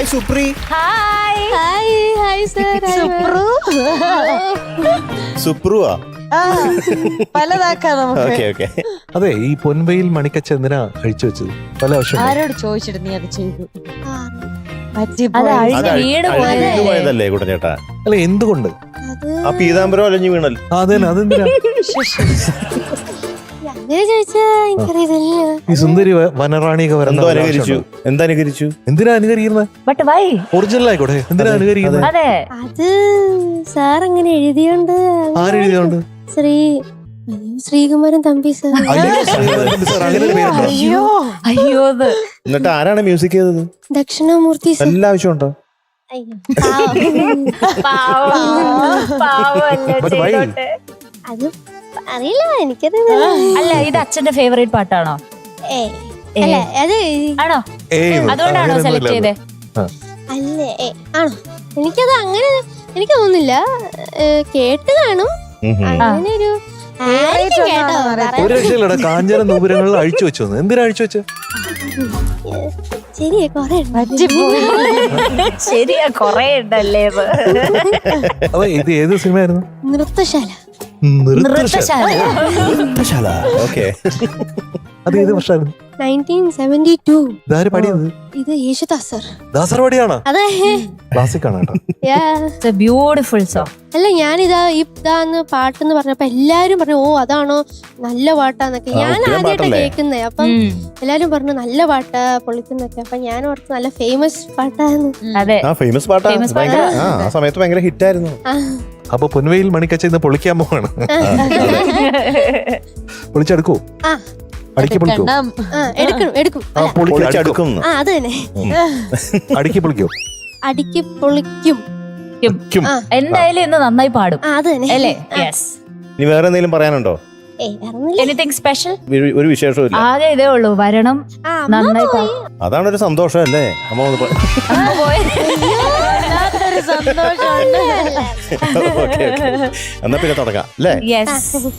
Hi Supri. Hi hi hi sir. സുപ്രുവാ? പലതാക്കാം നമുക്ക്. Okay okay. അതെ, ഈ പൊൻവെയിൽ മണിക്കച്ച എന്തിനാ കഴിച്ചു വെച്ചത്? പല ആവശ്യം ആരോട് ചോദിച്ചിട്ട് നീ അത് ചെയ്തു? അത് വീട് പോയതല്ലേ കുട്ടനേട്ടാ? അല്ല, എന്തുകൊണ്ട്? ആ പീതാംബരം അലഞ്ഞു വീണല്ലോ. അതെന്നാ, അതെന്തിനാ? അങ്ങനെ ചോദിച്ചാ എനിക്കറിയില്ല. ഈ സുന്ദരി വനറാണിയൊക്കെ എന്തോ വരണ്ട അനുകരിച്ചു. എന്താനുകരിച്ചു? എന്തിനാ അനുകരിക്കുന്നത്? But why? ഒറിജിനൽ ആയിക്കോട്ടെ, എന്തിനാ അനുകരിക്കുന്നത്? അതെ, അത് സാർ അങ്ങനെ എഴുതിയോണ്ട്. ആരെഴുതിയോണ്ട്? ശ്രീകുമാരൻ തമ്പി സാർ. അയ്യോ, ശ്രീകുമാരൻ സാർ, അങ്ങനെ ഒരു പേരുണ്ടോ? അയ്യോ എന്നിട്ട് ആരാണ് മ്യൂസിക് ചെയ്തത്? ദക്ഷിണാമൂർത്തി സാർ. എല്ലാ ആവശ്യമുണ്ടോ? But why? അത് അറിയില്ല, എനിക്കത് അല്ല, ഇത് അച്ഛന്റെ ഫേവറേറ്റ് പാട്ടാണോ? അല്ല അത് ആണോ? ഏയ്, അതുകൊണ്ടാണോ അങ്ങനെയൊന്നും സെലക്ട് ചെയ്തേ? അല്ലേ ആണോ? എനിക്കത് അങ്ങനെ എനിക്ക് തോന്നുന്നില്ല. കേട്ട് കാണും അങ്ങനെ ഒരു കേട്ടോ. ഒരു രക്ഷയില്ലടാ, കാഞ്ചന നൂപുരങ്ങളിൽ അഴിച്ചു വെച്ചു. എന്തിനാ അഴിച്ചു വെച്ച്? ശരിയാ, കൊറേ ശരിയാ, കൊറേ ഉണ്ടല്ലേ. അതെ, ഇത് ഏത് സിനിമയായിരുന്നു? നൃത്തശാല. നൃത്തശാല. ഓക്കെ. അത് ഏത് വർഷമായിരുന്നു? 1972. ഇതാര് പാടിയത്? ഇത് യേശുദാസ് സർ. ദാസർ പാടിയാണോ? അതെ. ക്ലാസിക് ആണ് കേട്ടോ. Beautiful song. അല്ല, ഞാനിതാ ഇതാന്ന് പാട്ടെന്ന് പറഞ്ഞപ്പോ എല്ലാരും പറഞ്ഞു, ഓ അതാണോ നല്ല പാട്ടാന്നൊക്കെ. ഞാൻ ആദ്യമായിട്ടാ കേൾക്കുന്നേ. അപ്പം എല്ലാരും പറഞ്ഞു നല്ല പാട്ടാ, പൊളിക്കുന്നൊക്കെ. അപ്പൊ ഞാൻ ഓർത്ത് നല്ല ഫേമസ് പാട്ടാന്ന്. അതെ, ഫേമസ് പാട്ടാ. ആ സമയത്ത് ഭയങ്കര ഹിറ്റായിരുന്നു. അപ്പൊ പൊൻവെയിൽ മണിക്കച്ച ഇന്ന് പൊളിക്കാൻ പോവാണ്. പൊളിച്ചെടുക്കൂ. അടുക്കി പൊളിക്കൂ. എടുക്കും. പൊളിച്ചെടുക്കും. അത് തന്നെ. അടുക്കി പൊളിക്കോ? അടുക്കി പൊളിക്കും. എന്തായാലും ഇന്ന് നന്നായി പാടും അത് തന്നെ അല്ലേ? യെസ്. ഇനി വേറെ എന്തെങ്കിലും പറയാനുണ്ടോ? Anything special? ഒരു വിശേഷവും ഇല്ല. ആകെ ഇതേ ഉള്ളൂ, വരണം, നന്നായി പാടും. അതാണ് ഒരു സന്തോഷം അല്ലേ അമ്മ? എന്നാ പിന്നെ തുടങ്ങാം അല്ലേ? യെസ്.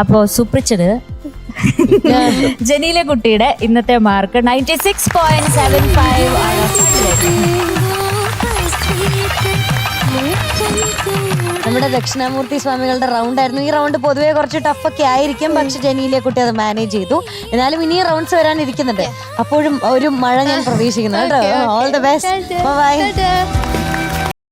അപ്പോ സുപ്രിച്ചത് ജനീല കുട്ടിയുടെ ഇന്നത്തെ മാർക്ക് 96.75 ആണ്. നമ്മുടെ ദക്ഷിണാമൂർത്തി സ്വാമികളുടെ റൗണ്ട് ആയിരുന്നു. ഈ റൗണ്ട് പൊതുവെ കുറച്ച് ടഫൊക്കെ ആയിരിക്കും, പക്ഷെ ജനീലെ കുട്ടി അത് മാനേജ് ചെയ്തു. എന്നാലും ഇനിയും റൗണ്ട്സ് വരാനിരിക്കുന്നുണ്ട്. അപ്പോഴും ഒരു മഴ ഞാൻ പ്രതീക്ഷിക്കുന്നു കേട്ടോ. All the best. ബൈ.